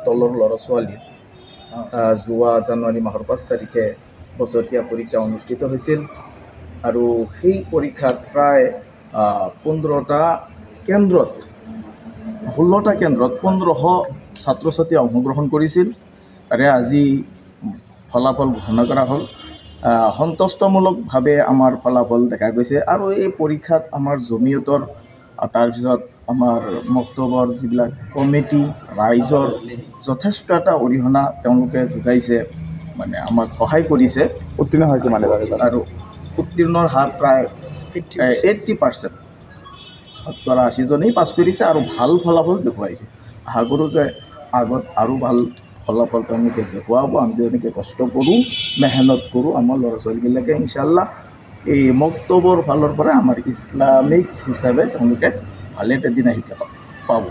তলৰ ল'ৰা ছোৱালীৰ যোৱা জানুৱাৰী মাহৰ 5 তাৰিখে বছৰীয়া পৰীক্ষা অনুষ্ঠিত হৈছিল আৰু সেই পৰীক্ষাত প্ৰায় 15টা কেন্দ্ৰত 16টা কেন্দ্ৰত 1500 ছাত্ৰ ছাত্ৰী অংশগ্ৰহণ কৰিছিল। তাৰে আজি ফলাফল ঘোষণা কৰা হ'ল। সন্তুষ্টমূলকভাৱে আমাৰ ফলাফল দেখা গৈছে আৰু এই পৰীক্ষাত আমাৰ জমিয়তৰ তাৰপিছত আমাৰ মক্তবৰ যিবিলাক কমিটি ৰাইজৰ যথেষ্ট এটা অৰিহণা তেওঁলোকে যোগাইছে, মানে আমাক সহায় কৰিছে। উত্তীৰ্ণ হৈছে মানে আৰু উত্তীৰ্ণৰ হাৰ প্ৰায় 80%। 80জনেই পাছ কৰিছে আৰু ভাল ফলাফল দেখুৱাইছে। আশা কৰোঁ যে আগত আৰু ভাল ফলাফল তেওঁলোকে দেখুৱাব। আমি যেনেকৈ কষ্ট কৰোঁ, মেহনত কৰোঁ, আমাৰ ল'ৰা ছোৱালীবিলাকে ইনশাআল্লাহ এই মক্তবৰ ফালৰ পৰা আমাৰ ইছলামিক হিচাপে তেওঁলোকে ভালে এটা দিনা শিকা পাব।